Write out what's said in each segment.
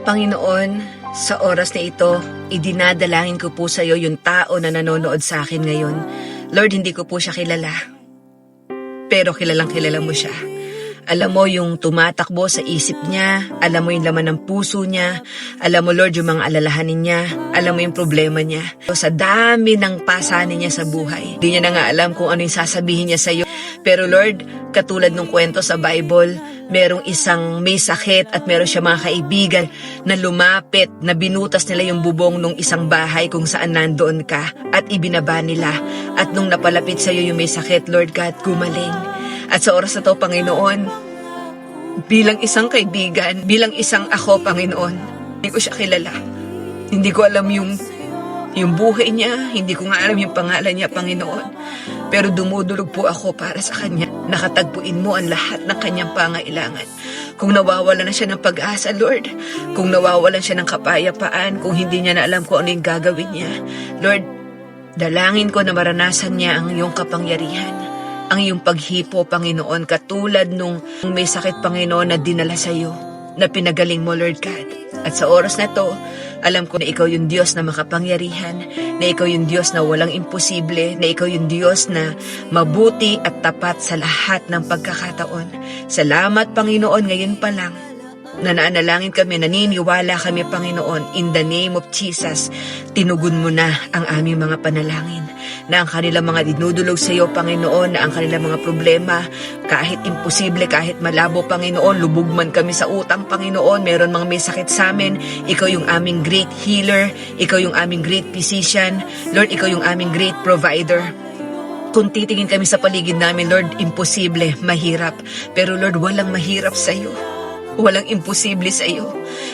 Panginoon, sa oras na ito, idinadalangin ko po sa iyo yung tao na nanonood sa akin ngayon. Lord, hindi ko po siya kilala. Pero kilalang kilala mo siya. Alam mo yung tumatakbo sa isip niya, alam mo yung laman ng puso niya, alam mo Lord yung mga alalahanin niya, alam mo yung problema niya. Sa dami ng pasanin niya sa buhay, hindi niya na nga alam kung ano yung sasabihin niya sa iyo. Pero Lord, katulad ng kwento sa Bible, merong isang may sakit at meron siya mga kaibigan na lumapit, na binutas nila yung bubong ng isang bahay kung saan nandoon ka at ibinaba nila. At nung napalapit sa iyo yung may sakit, Lord God, gumaling. At sa oras na to, Panginoon, bilang isang kaibigan, bilang isang ako, Panginoon, hindi ko siya kilala. Hindi ko alam yung buhay niya, hindi ko nga alam yung pangalan niya, Panginoon. Pero dumudulog po ako para sa kanya. Nakatagpuin mo ang lahat ng kanyang pangailangan. Kung nawawalan na siya ng pag-asa, Lord, kung nawawalan siya ng kapayapaan, kung hindi niya na alam kung ano yung gagawin niya, Lord, dalangin ko na maranasan niya ang iyong kapangyarihan, ang iyong paghipo, Panginoon, katulad nung may sakit, Panginoon, na dinala sa iyo, na pinagaling mo, Lord God. At sa oras na to, alam ko na ikaw yung Diyos na makapangyarihan, na ikaw yung Diyos na walang imposible, na ikaw yung Diyos na mabuti at tapat sa lahat ng pagkakataon. Salamat, Panginoon, ngayon pa lang, na naanalangin kami, naniniwala kami, Panginoon, in the name of Jesus, tinugon mo na ang aming mga panalangin, na ang kanilang mga dinudulog sa iyo, Panginoon, na ang kanilang mga problema, kahit imposible, kahit malabo, Panginoon, lubog man kami sa utang, Panginoon, meron mga may sakit sa amin, ikaw yung aming great healer, ikaw yung aming great physician, Lord, ikaw yung aming great provider. Kung titingin kami sa paligid namin, Lord, imposible, mahirap, pero Lord, walang mahirap sa iyo. Walang imposible sa iyo.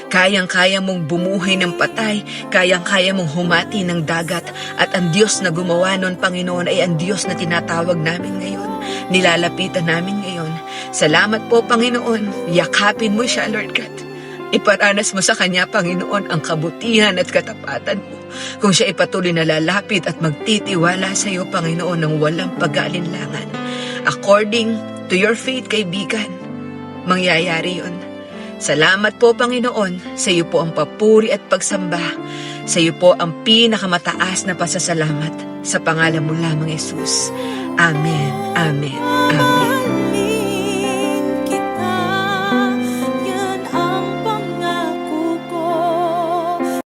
Kayang-kaya mong bumuhay ng patay, kayang-kaya mong humati ng dagat, at ang Diyos na gumawa nun, Panginoon, ay ang Diyos na tinatawag namin ngayon, nilalapitan namin ngayon. Salamat po, Panginoon. Yakapin mo siya, Lord God. Iparanas mo sa Kanya, Panginoon, ang kabutihan at katapatan mo. Kung siya ipatuloy na lalapit at magtitiwala sa iyo, Panginoon, ng walang pag-aalinlangan. According to your faith, kaibigan, mangyayari yun. Salamat po, Panginoon. Sa iyo po ang papuri at pagsamba. Sa iyo po ang pinakamataas na pasasalamat. Sa pangalan mo lamang, Jesus. Amen, amen, amen.